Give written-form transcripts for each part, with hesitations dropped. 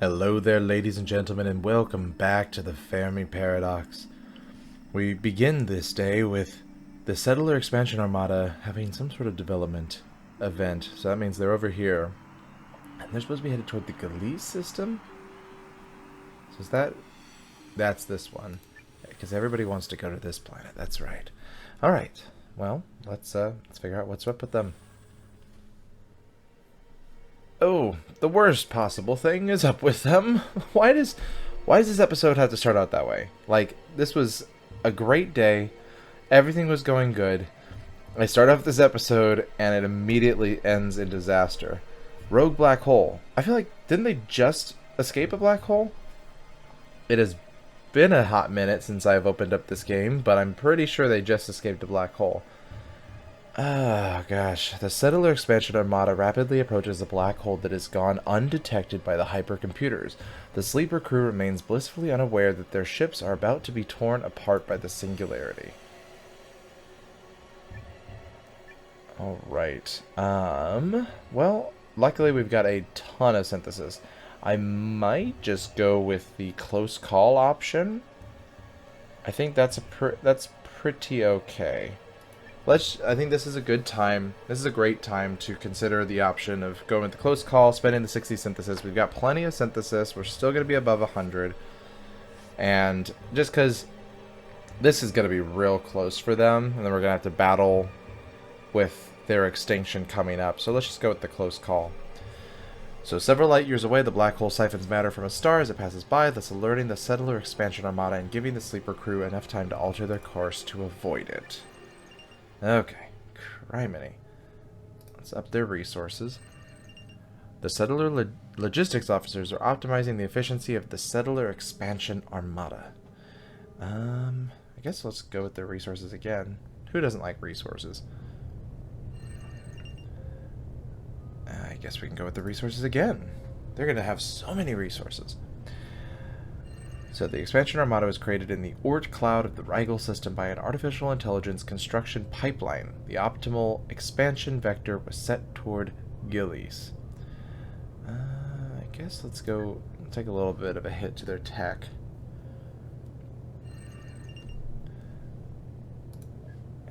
Hello there, ladies and gentlemen, and welcome back to the Fermi Paradox. We begin this day with the Settler Expansion Armada having some sort of development event. So that means they're over here. And they're supposed to be headed toward the Galactic system? So is that... That's this one. Because everybody wants to go to this planet, that's right. Alright, well, let's figure out what's up with them. Oh, the worst possible thing is up with them. Why does this episode have to start out that way? Like, this was a great day. Everything was going good. I start off this episode and it immediately ends in disaster. Rogue black hole. I feel like, didn't they just escape a black hole? It has been a hot minute since I've opened up this game, but I'm pretty sure they just escaped a black hole. Ah, gosh. The Settler Expansion Armada rapidly approaches a black hole that is gone undetected by the hypercomputers. The sleeper crew remains blissfully unaware that their ships are about to be torn apart by the singularity. Alright. Well, luckily we've got a ton of synthesis. I might just go with the close call option. I think that's pretty okay. I think this is a good time. This is a great time to consider the option of going with the close call, spending the 60 synthesis. We've got plenty of synthesis. We're still going to be above 100. And just because this is going to be real close for them, and then we're going to have to battle with their extinction coming up. So let's just go with the close call. So several light years away, the black hole siphons matter from a star as it passes by, thus alerting the Settler Expansion Armada and giving the sleeper crew enough time to alter their course to avoid it. Okay, criminy. Let's up their resources. The Settler Logistics Officers are optimizing the efficiency of the Settler Expansion Armada. I guess let's go with their resources again. Who doesn't like resources? I guess we can go with the resources again. They're going to have so many resources. So the Expansion Armada was created in the Oort cloud of the Rigel system by an artificial intelligence construction pipeline. The optimal expansion vector was set toward Gilis. I guess let's go take a little bit of a hit to their tech.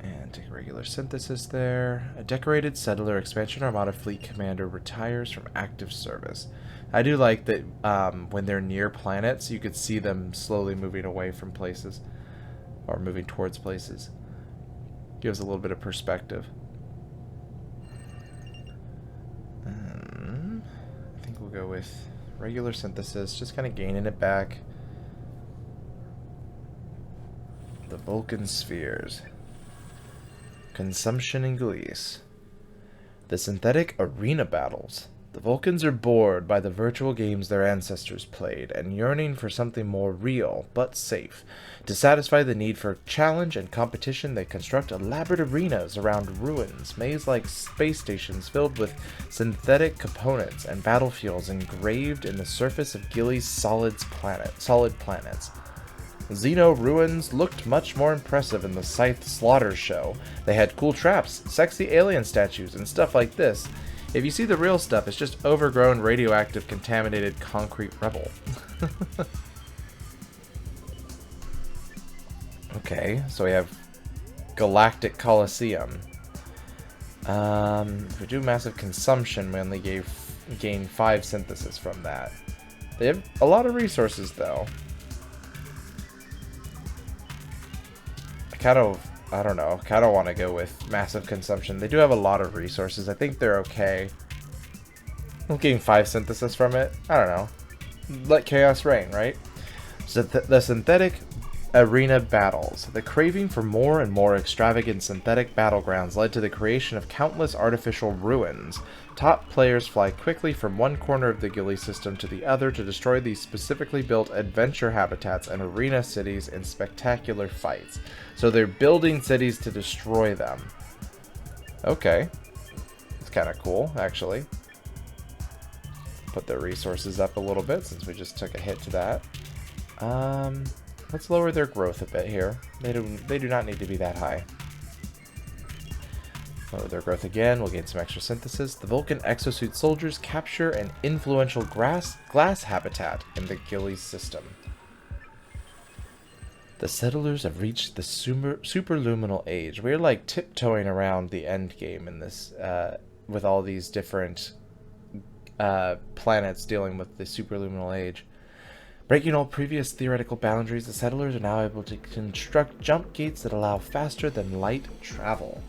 And take a regular synthesis there. A decorated Settler Expansion Armada fleet commander retires from active service. I do like that when they're near planets, you could see them slowly moving away from places, or moving towards places. Gives a little bit of perspective. I think we'll go with regular synthesis, just kind of gaining it back. The Vulcan spheres. Consumption in Gliese. The synthetic arena battles. The Vulcans are bored by the virtual games their ancestors played and yearning for something more real, but safe. To satisfy the need for challenge and competition, they construct elaborate arenas around ruins, maze-like space stations filled with synthetic components and battlefields engraved in the surface of Gilly's solid planets. Xeno ruins looked much more impressive in the Scythe Slaughter show. They had cool traps, sexy alien statues, and stuff like this. If you see the real stuff, it's just overgrown, radioactive, contaminated concrete rubble. Okay, so we have Galactic Coliseum. If we do massive consumption, we only gain 5 synthesis from that. They have a lot of resources, though. I don't know, kind of want to go with massive consumption. They do have a lot of resources. I think they're okay. I'm getting 5 synthesis from it. I don't know. Let chaos reign, right? So the synthetic arena battles. The craving for more and more extravagant synthetic battlegrounds led to the creation of countless artificial ruins. Top players fly quickly from one corner of the Gilly system to the other to destroy these specifically built adventure habitats and arena cities in spectacular fights. So they're building cities to destroy them. Okay. It's kind of cool, actually. Put their resources up a little bit since we just took a hit to that. Let's lower their growth a bit here. They do not need to be that high. Slow their growth again. We'll gain some extra synthesis. The Vulcan exosuit soldiers capture an influential glass habitat in the Gillies system. The settlers have reached the superluminal age. We're like tiptoeing around the end game in this, with all these different planets dealing with the superluminal age. Breaking all previous theoretical boundaries, the settlers are now able to construct jump gates that allow faster than light travel.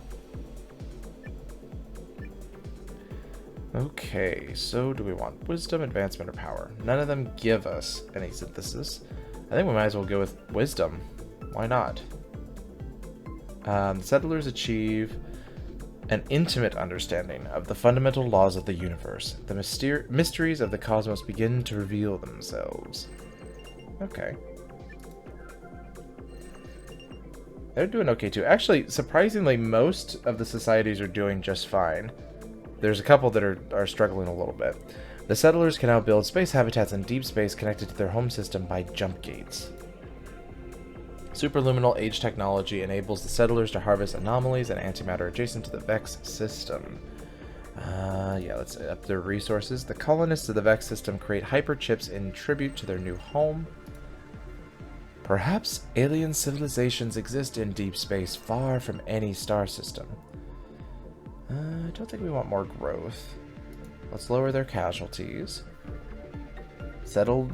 Okay, so do we want wisdom, advancement, or power? None of them give us any synthesis. I think we might as well go with wisdom. Why not? The settlers achieve an intimate understanding of the fundamental laws of the universe. The mysteries of the cosmos begin to reveal themselves. Okay. They're doing okay too. Actually, surprisingly, most of the societies are doing just fine. There's a couple that are struggling a little bit. The settlers can now build space habitats in deep space connected to their home system by jump gates. Superluminal age technology enables the settlers to harvest anomalies and antimatter adjacent to the Vex system. Yeah, let's up their resources. The colonists of the Vex system create hyperchips in tribute to their new home. Perhaps alien civilizations exist in deep space far from any star system. I don't think we want more growth. Let's lower their casualties. Settle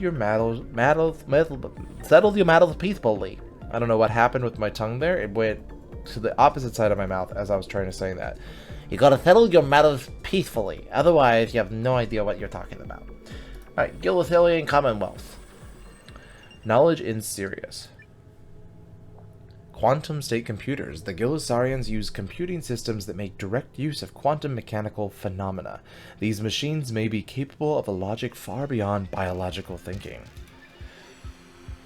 your matters peacefully. I don't know what happened with my tongue there. It went to the opposite side of my mouth as I was trying to say that. You gotta settle your matters peacefully. Otherwise, you have no idea what you're talking about. Alright, Guilisarian commonwealth. Knowledge in Sirius. Quantum state computers. The Guilisarians use computing systems that make direct use of quantum mechanical phenomena. These machines may be capable of a logic far beyond biological thinking.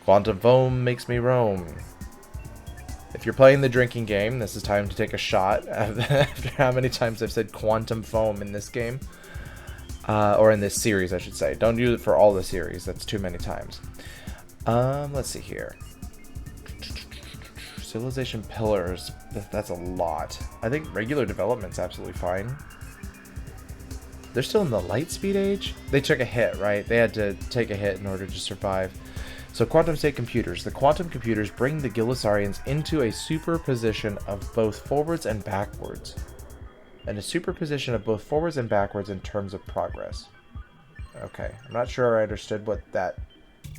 Quantum foam makes me roam. If you're playing the drinking game, this is time to take a shot after how many times I've said quantum foam in this game. Or in this series, I should say. Don't use it for all the series. That's too many times. Let's see here. Civilization pillars. That's a lot. I think regular development's absolutely fine. They're still in the light speed age? They took a hit, right? They had to take a hit in order to survive. So quantum state computers. The quantum computers bring the Guilisarians into a superposition of both forwards and backwards. And a superposition of both forwards and backwards in terms of progress. Okay. I'm not sure I understood what that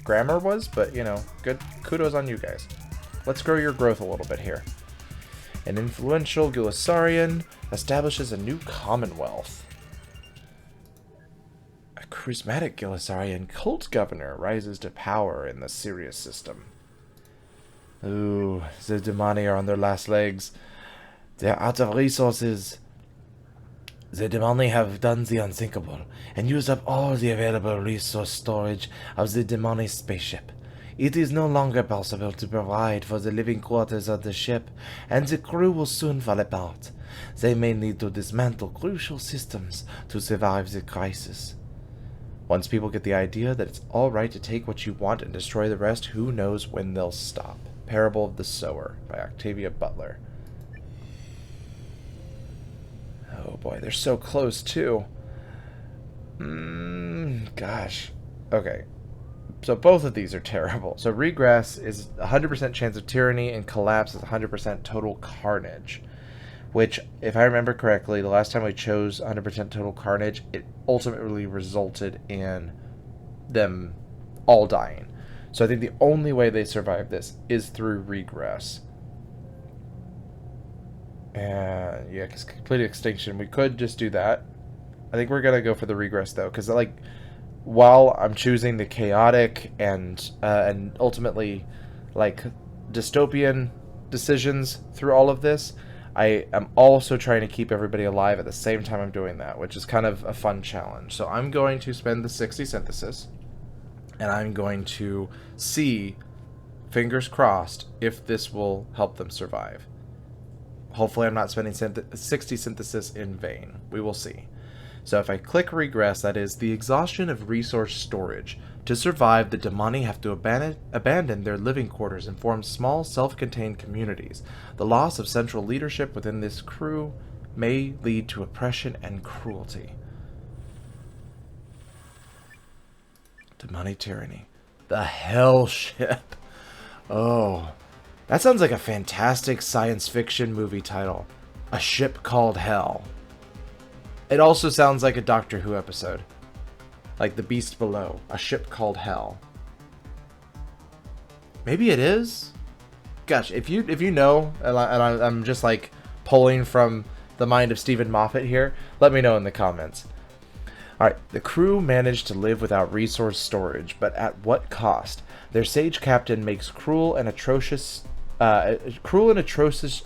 grammar was, but, you know, good. Kudos on you guys. Let's grow your growth a little bit here. An influential Guilisarian establishes a new commonwealth. A charismatic Guilisarian cult governor rises to power in the Sirius system. Ooh, the Damani are on their last legs. They're out of resources. The Damani have done the unthinkable and used up all the available resource storage of the Damani spaceship. It is no longer possible to provide for the living quarters of the ship, and the crew will soon fall apart. They may need to dismantle crucial systems to survive the crisis. Once people get the idea that it's alright to take what you want and destroy the rest, who knows when they'll stop. Parable of the Sower by Octavia Butler. Oh boy, they're so close too. Gosh. Okay. So both of these are terrible. So regress is 100% chance of tyranny and collapse is 100% total carnage. Which, if I remember correctly, the last time we chose 100% total carnage, it ultimately resulted in them all dying. So I think the only way they survive this is through regress. And yeah, because complete extinction, we could just do that. I think we're going to go for the regress though, because like, while I'm choosing the chaotic and ultimately like dystopian decisions through all of this, I am also trying to keep everybody alive at the same time I'm doing that, which is kind of a fun challenge. So I'm going to spend the 60 synthesis, and I'm going to see, fingers crossed, if this will help them survive. Hopefully I'm not spending 60 synthesis in vain. We will see. So if I click regress, that is the exhaustion of resource storage. To survive, the Damani have to abandon their living quarters and form small, self-contained communities. The loss of central leadership within this crew may lead to oppression and cruelty. Damani tyranny. The Hell Ship. Oh, that sounds like a fantastic science fiction movie title. A Ship Called Hell. It also sounds like a Doctor Who episode. Like The Beast Below. A Ship Called Hell. Maybe it is? Gosh, if you know, and I'm just like pulling from the mind of Stephen Moffat here, let me know in the comments. Alright, the crew managed to live without resource storage, but at what cost? Their sage captain makes cruel and atrocious choices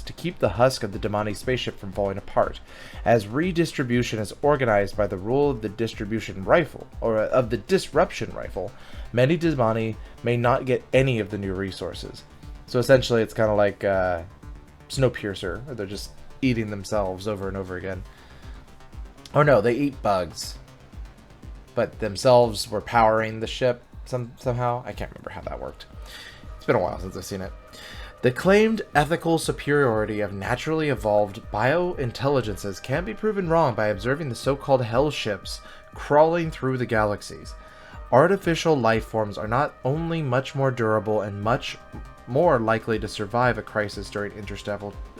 to keep the husk of the Damani spaceship from falling apart, as redistribution is organized by the rule of the distribution rifle, or of the disruption rifle. Many Damani may not get any of the new resources. So essentially it's kind of like Snowpiercer, or they're just eating themselves over and over again. Oh no, they eat bugs, but themselves were powering the ship somehow. I can't remember how that worked. It's been a while since I've seen it. The claimed ethical superiority of naturally evolved biointelligences can be proven wrong by observing the so-called hell ships crawling through the galaxies. Artificial life forms are not only much more durable and much more likely to survive a crisis during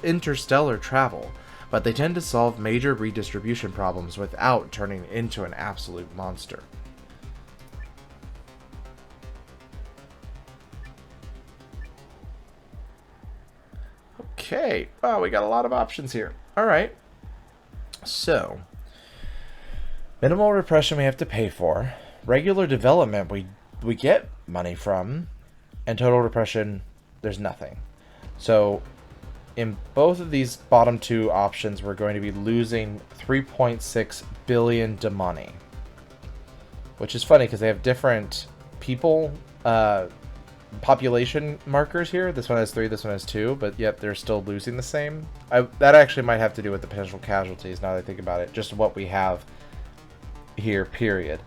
interstellar travel, but they tend to solve major redistribution problems without turning into an absolute monster. Okay, wow, we got a lot of options here. Alright, so minimal repression we have to pay for, regular development we get money from, and total repression there's nothing. So in both of these bottom two options we're going to be losing 3.6 billion Damani, which is funny because they have different people population markers here. This one has 3, this one has 2, but yet they're still losing the same. That actually might have to do with the potential casualties now that I think about it, just what we have here, period.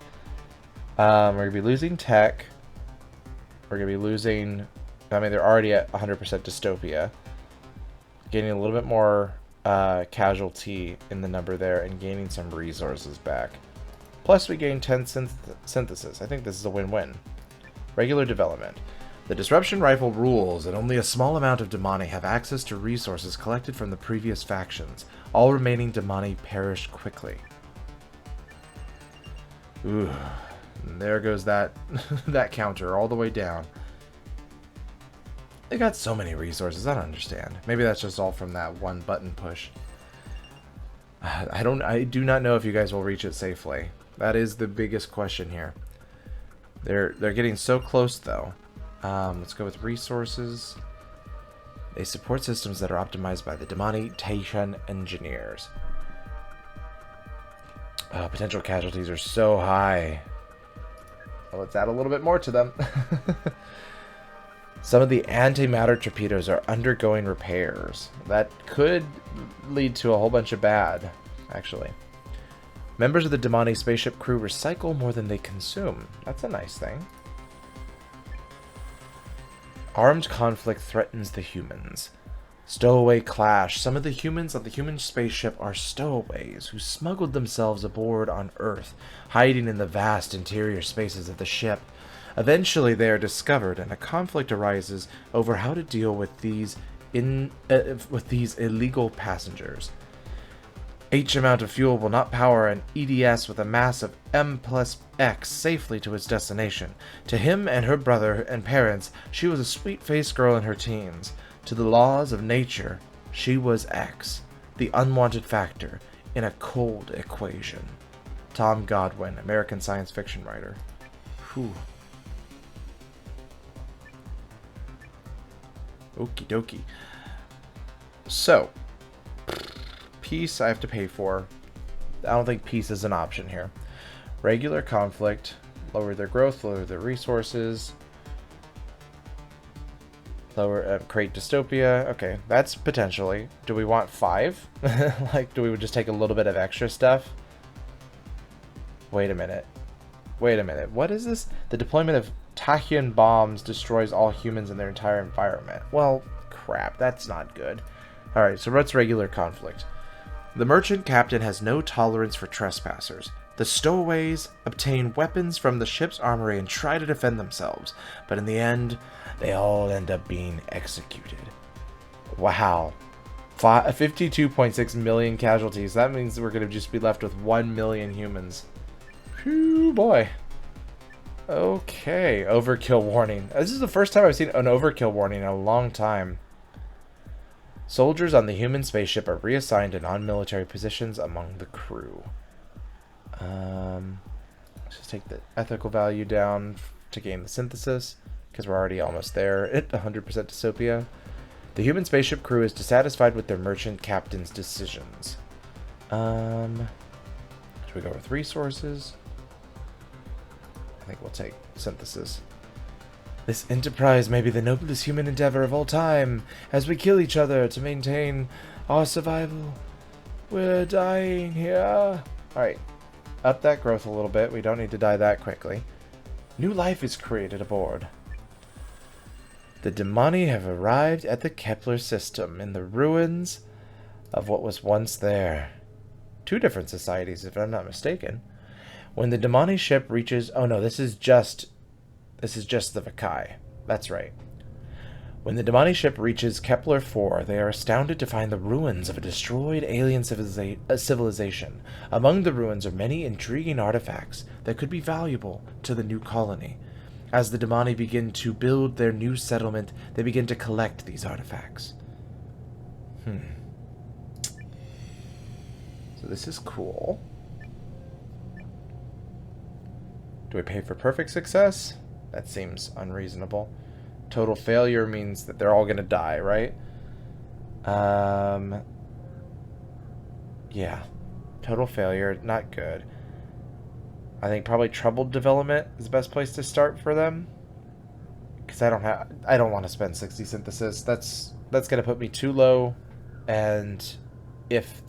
We're going to be losing tech. We're going to be losing, I mean, they're already at 100% dystopia. Gaining a little bit more casualty in the number there and gaining some resources back. Plus we gain 10 synthesis. I think this is a win-win. Regular development. The disruption rifle rules, and only a small amount of Damani have access to resources collected from the previous factions. All remaining Damani perish quickly. Ooh, and there goes that that counter all the way down. They got so many resources, I don't understand. Maybe that's just all from that one button push. I do not know if you guys will reach it safely. That is the biggest question here. They're getting so close though. Let's go with resources. They support systems that are optimized by the Damani Taishan engineers. Potential casualties are so high. Well, let's add a little bit more to them. Some of the antimatter torpedoes are undergoing repairs. That could lead to a whole bunch of bad, actually. Members of the Damani spaceship crew recycle more than they consume. That's a nice thing. Armed conflict threatens the humans. Stowaway clash. Some of the humans on the human spaceship are stowaways who smuggled themselves aboard on Earth, hiding in the vast interior spaces of the ship. Eventually they are discovered and a conflict arises over how to deal with these illegal passengers. H amount of fuel will not power an EDS with a mass of M+X safely to its destination. To him and her brother and parents, she was a sweet-faced girl in her teens. To the laws of nature, she was X, the unwanted factor in a cold equation. Tom Godwin, American science fiction writer. Whew. Okie dokie. So, peace I have to pay for. I don't think peace is an option here. Regular conflict, lower their growth, lower their resources. Lower, create dystopia. Okay, that's potentially. Do we want 5? Like, do we just take a little bit of extra stuff? Wait a minute. Wait a minute. What is this? The deployment of Tachyon bombs destroys all humans in their entire environment. Well, crap. That's not good. Alright, so what's regular conflict? The merchant captain has no tolerance for trespassers. The stowaways obtain weapons from the ship's armory and try to defend themselves, but in the end, they all end up being executed. Wow. 52.6 million casualties. That means we're going to just be left with 1 million humans. Phew, boy. Okay, overkill warning. This is the first time I've seen an overkill warning in a long time. Soldiers on the human spaceship are reassigned to non-military positions among the crew. Let's just take the ethical value down to gain the synthesis, because we're already almost there at 100% dystopia. The human spaceship crew is dissatisfied with their merchant captain's decisions. Should we go with resources? I think we'll take synthesis. This enterprise may be the noblest human endeavor of all time, as we kill each other to maintain our survival. We're dying here. Alright, up that growth a little bit. We don't need to die that quickly. New life is created aboard. The Damani have arrived at the Kepler system in the ruins of what was once there. 2 different societies, if I'm not mistaken. When the Damani ship reaches... Oh no, this is just the Vakai. That's right. When the Damani ship reaches Kepler 4, they are astounded to find the ruins of a destroyed alien civilization. Among the ruins are many intriguing artifacts that could be valuable to the new colony. As the Damani begin to build their new settlement, they begin to collect these artifacts. So this is cool. Do we pay for perfect success? That seems unreasonable. Total failure means that they're all going to die, right? Yeah. Total failure, not good. I think probably troubled development is the best place to start for them. Because I don't want to spend 60 synthesis. That's going to put me too low. And if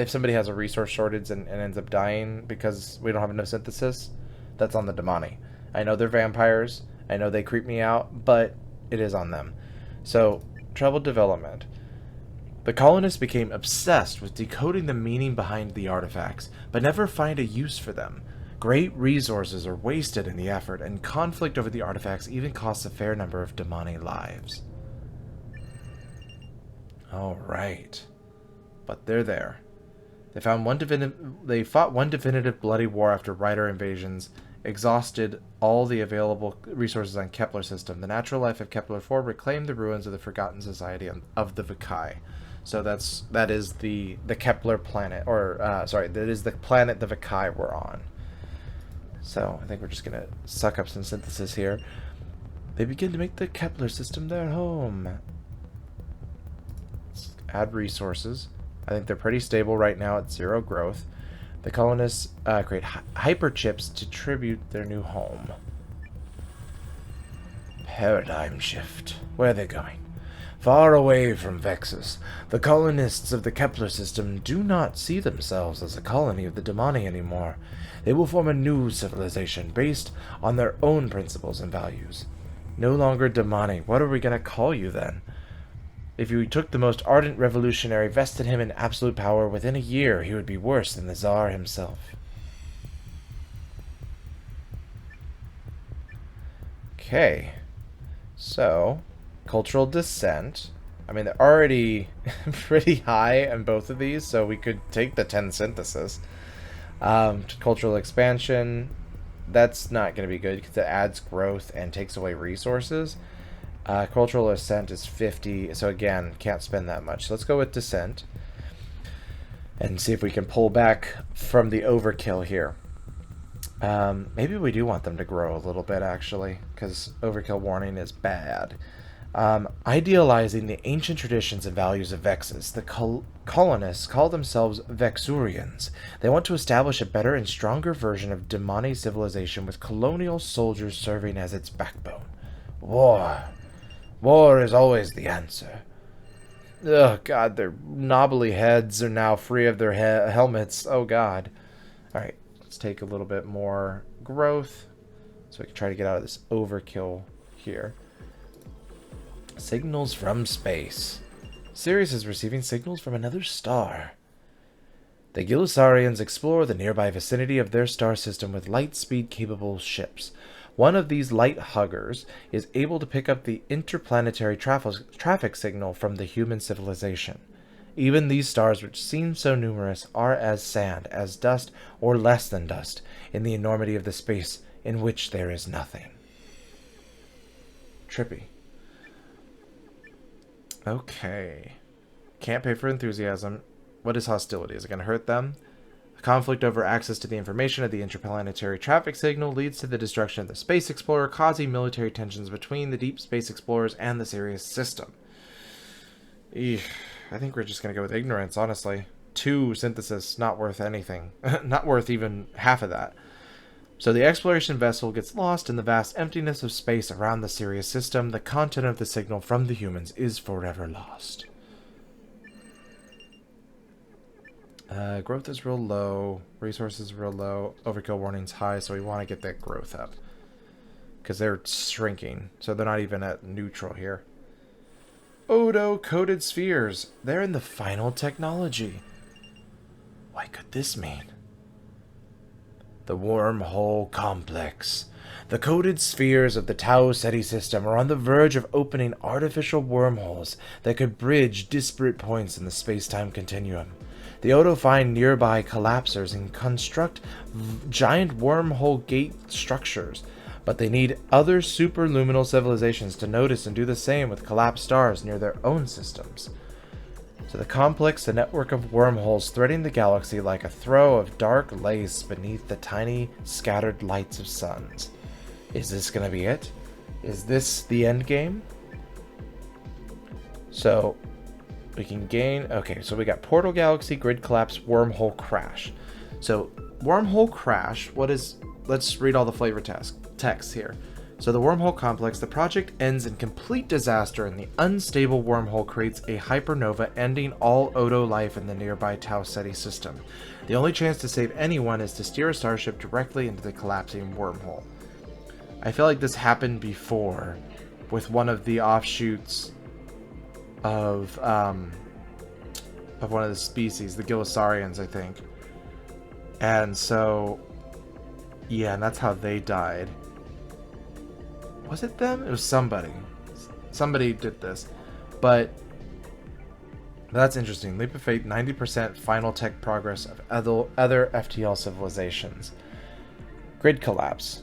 somebody has a resource shortage and ends up dying because we don't have enough synthesis, that's on the Damani. I know they're vampires. I know they creep me out, but it is on them. So, troubled development. The colonists became obsessed with decoding the meaning behind the artifacts, but never find a use for them. Great resources are wasted in the effort, and conflict over the artifacts even costs a fair number of Damani lives. Alright. But they're there. They fought one definitive bloody war after Rider invasions, exhausted all the available resources on Kepler system. The natural life of Kepler 4 reclaimed the ruins of the forgotten society of the Vakai. So that is the Kepler planet, or that is the planet the Vakai were on. So I think we're just gonna suck up some synthesis here. They begin to make the Kepler system their home. Let's add resources. I think they're pretty stable right now at 0 growth. The colonists create hyperchips to tribute their new home. Paradigm shift. Where are they going? Far away from Vexus, the colonists of the Kepler system do not see themselves as a colony of the Damani anymore. They will form a new civilization based on their own principles and values. No longer Damani. What are we going to call you then? If you took the most ardent revolutionary, vested him in absolute power, within a year he would be worse than the Tsar himself. Okay. So, cultural descent. I mean, they're already pretty high on both of these, so we could take the 10 synthesis. Cultural expansion. That's not going to be good because it adds growth and takes away resources. Cultural ascent is 50, so again, can't spend that much. So let's go with descent and see if we can pull back from the overkill here. Maybe we do want them to grow a little bit, actually, because overkill warning is bad. Idealizing the ancient traditions and values of Vexus, the colonists call themselves vexurians. They want to establish a better and stronger version of Damani civilization with colonial soldiers serving as its backbone. War. War is always the answer. Oh god, their knobbly heads are now free of their helmets. Oh god. Alright, let's take a little bit more growth so we can try to get out of this overkill here. Signals from space. Sirius is receiving signals from another star. The Guilisarians explore the nearby vicinity of their star system with light-speed capable ships. One of these light huggers is able to pick up the interplanetary traffic signal from the human civilization. Even these stars, which seem so numerous, are as sand, as dust, or less than dust, in the enormity of the space in which there is nothing. Trippy. Okay. Can't pay for enthusiasm. What is hostility? Is it going to hurt them? A conflict over access to the information of the interplanetary traffic signal leads to the destruction of the Space Explorer, causing military tensions between the Deep Space Explorers and the Sirius system. Eesh. I think we're just going to go with ignorance, honestly. 2 synthesis, not worth anything. Not worth even half of that. So the exploration vessel gets lost in the vast emptiness of space around the Sirius system. The content of the signal from the humans is forever lost. Growth is real low. Resources real low. Overkill warning's high, so we want to get that growth up. Because they're shrinking, so they're not even at neutral here. Odo-coated spheres. They're in the final technology. What could this mean? The wormhole complex. The coated spheres of the Tau Ceti system are on the verge of opening artificial wormholes that could bridge disparate points in the space-time continuum. The Odo find nearby collapsers and construct giant wormhole gate structures, but they need other superluminal civilizations to notice and do the same with collapsed stars near their own systems. So the complex, the network of wormholes threading the galaxy like a throw of dark lace beneath the tiny, scattered lights of suns. Is this going to be it? Is this the end game? So we can gain... Okay, so we got portal galaxy, grid collapse, wormhole crash. So wormhole crash, what is... Let's read all the flavor text here. So the wormhole complex, the project ends in complete disaster and the unstable wormhole creates a hypernova ending all Odo life in the nearby Tau Ceti system. The only chance to save anyone is to steer a starship directly into the collapsing wormhole. I feel like this happened before with one of the offshoots of one of the species, the Guilisarians, I think. And so, yeah, and that's how they died. Was it them? It was somebody. Somebody did this. But that's interesting. Leap of Fate, 90% final tech progress of other FTL civilizations. Grid collapse.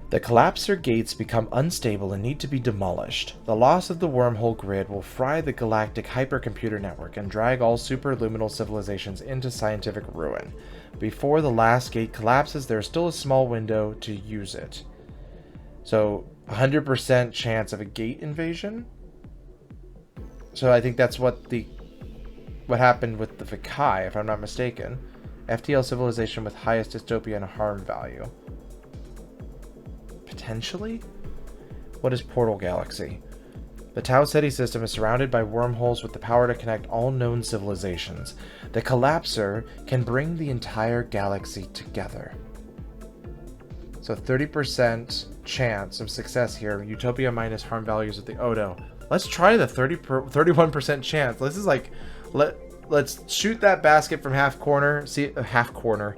The collapser gates become unstable and need to be demolished. The loss of the wormhole grid will fry the galactic hypercomputer network and drag all superluminal civilizations into scientific ruin. Before the last gate collapses, there is still a small window to use it. So, 100% chance of a gate invasion? So I think that's what happened with the Vikai, if I'm not mistaken. FTL civilization with highest dystopian harm value. Potentially? What is Portal Galaxy? The Tau Ceti system is surrounded by wormholes with the power to connect all known civilizations. The collapser can bring the entire galaxy together. So 30% chance of success here. Utopia minus harm values of the Odo. Let's try the 31% chance. This is like, let's shoot that basket from half quarter. See, half quarter.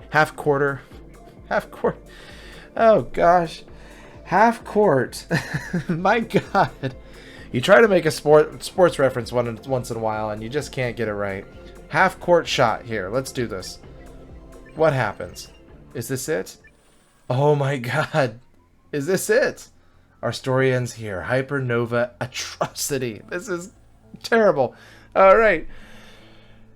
Oh gosh, half court. My God, you try to make a sports reference once in a while, and you just can't get it right. Half court shot here. Let's do this. What happens? Is this it? Oh my God. Is this it? Our story ends here. Hypernova atrocity. This is terrible. All right.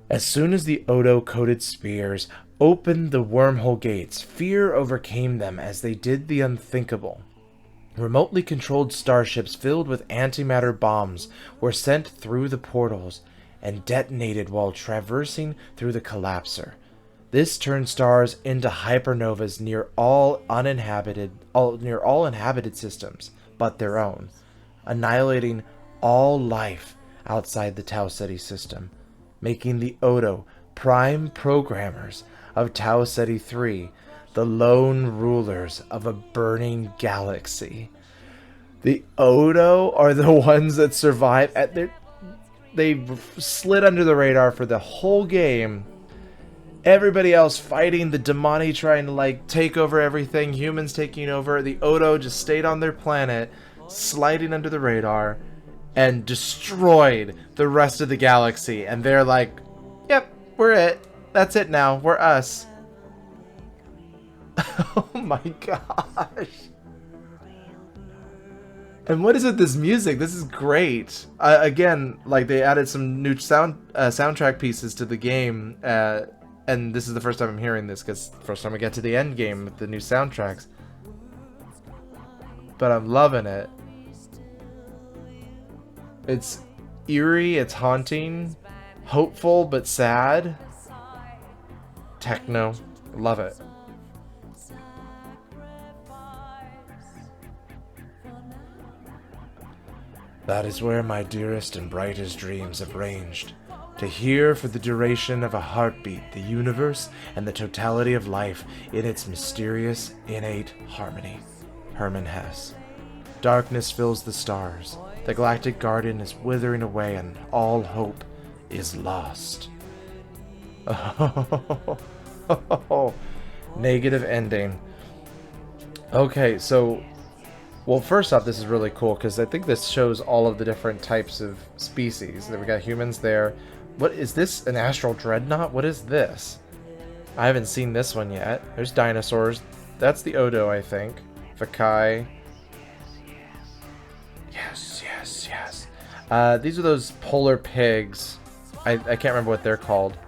As soon as the Odo-coated spheres opened the wormhole gates, fear overcame them as they did the unthinkable. Remotely controlled starships filled with antimatter bombs were sent through the portals and detonated while traversing through the collapser. This turned stars into hypernovas near all inhabited systems, but their own. annihilating all life outside the Tau Ceti system, making the Odo prime programmers of Tau Ceti 3, the lone rulers of a burning galaxy. The Odo are the ones that survive. They slid under the radar for the whole game. Everybody else fighting, the Damani trying to like take over everything, humans taking over. The Odo just stayed on their planet, sliding under the radar, and destroyed the rest of the galaxy. And they're like, yep, we're it. That's it now. We're us. Oh my gosh. And what is with this music? This is great. Again, like they added some new soundtrack pieces to the game. And this is the first time I'm hearing this because first time I get to the end game with the new soundtracks. But I'm loving it. It's eerie, it's haunting, hopeful but sad. Techno. Love it. That is where my dearest and brightest dreams have ranged. To hear for the duration of a heartbeat the universe and the totality of life in its mysterious, innate harmony. Hermann Hesse. Darkness fills the stars. The Galactic Garden is withering away and all hope is lost. Oh, negative ending. Okay, so... Well, first off, this is really cool because I think this shows all of the different types of species. We got humans there. What is this? An astral dreadnought? What is this? I haven't seen this one yet. There's dinosaurs. That's the Odo, I think. Vakai. Yes, yes, yes. These are those polar pigs. I can't remember what they're called.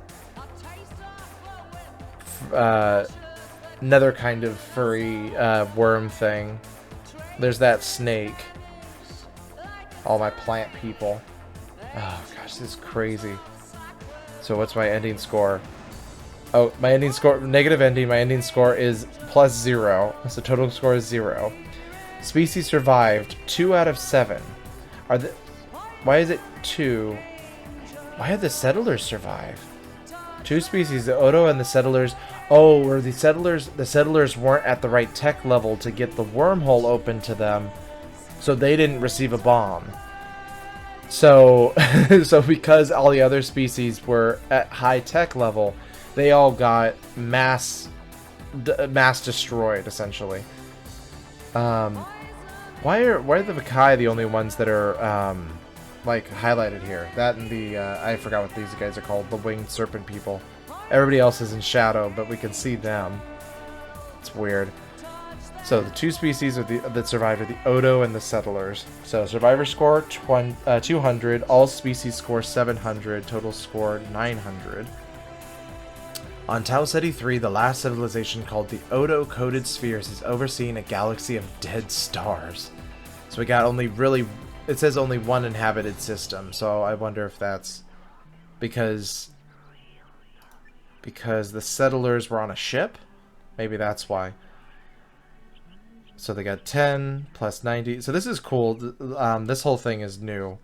Another kind of furry worm thing. There's that snake. All my plant people. Oh gosh, this is crazy. So what's my ending score? Oh, my ending score, negative ending, my ending score is +0. So total score is 0. Species survived, 2 out of 7. Why is it 2? Why did the settlers survive? 2 species, the Odo and the settlers. Oh, were the settlers weren't at the right tech level to get the wormhole open to them, so they didn't receive a bomb. So, so because all the other species were at high tech level, they all got mass destroyed, essentially. Why are the Vakai the only ones that are like highlighted here? That and the I forgot what these guys are called, the winged serpent people. Everybody else is in shadow, but we can see them. It's weird. So the 2 species that survived are the Odo and the settlers. So survivor score 200, all species score 700, total score 900. On Tau Ceti 3, the last civilization called the Odo-coded spheres is overseeing a galaxy of dead stars. So we got only really, it says only 1 inhabited system. So I wonder if that's because the settlers were on a ship? Maybe that's why. So they got 10 plus 90. So this is cool. This whole thing is new,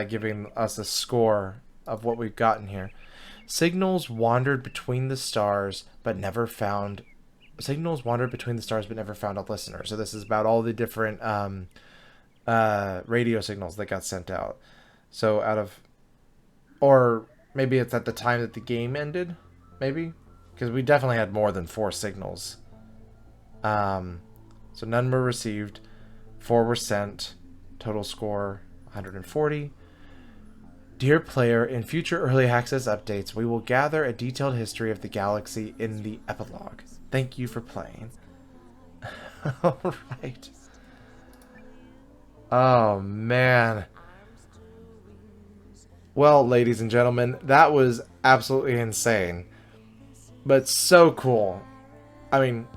giving us a score of what we've gotten here. Signals wandered between the stars, but never found. Signals wandered between the stars, but never found a listener. So this is about all the different radio signals that got sent out. So out of, or maybe it's at the time that the game ended. Maybe? Because we definitely had more than 4 signals. So none were received. 4 were sent. Total score 140. Dear player, in future early access updates, we will gather a detailed history of the galaxy in the epilogue. Thank you for playing. Alright. Oh, man. Well, ladies and gentlemen, that was absolutely insane. But so cool. I mean,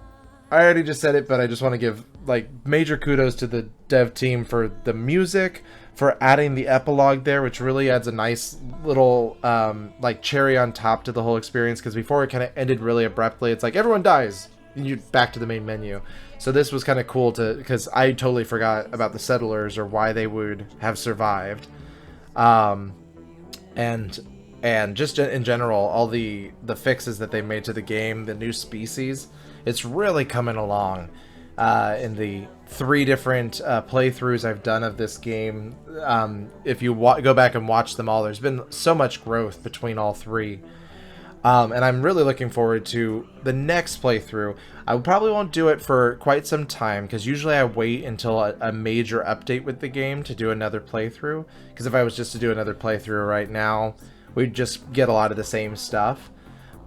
I already just said it, but I just want to give like major kudos to the dev team for the music, for adding the epilogue there, which really adds a nice little like cherry on top to the whole experience. Because before it kind of ended really abruptly, it's like everyone dies, back to the main menu. So this was kind of cool because I totally forgot about the settlers or why they would have survived. And just in general, all the fixes that they made to the game, the new species, it's really coming along. In the 3 different playthroughs I've done of this game, if you go back and watch them all, there's been so much growth between all 3. And I'm really looking forward to the next playthrough. I probably won't do it for quite some time, because usually I wait until a major update with the game to do another playthrough. Because if I was just to do another playthrough right now, we'd just get a lot of the same stuff.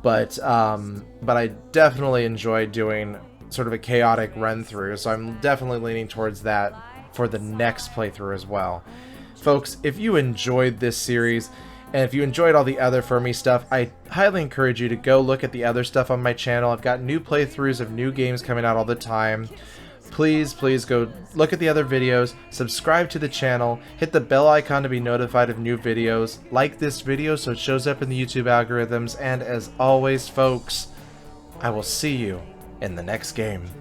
But I definitely enjoy doing sort of a chaotic run through, so I'm definitely leaning towards that for the next playthrough as well. Folks, if you enjoyed this series, and if you enjoyed all the other Fermi stuff, I highly encourage you to go look at the other stuff on my channel. I've got new playthroughs of new games coming out all the time. Please go look at the other videos, subscribe to the channel, hit the bell icon to be notified of new videos, like this video so it shows up in the YouTube algorithms, and as always, folks, I will see you in the next game.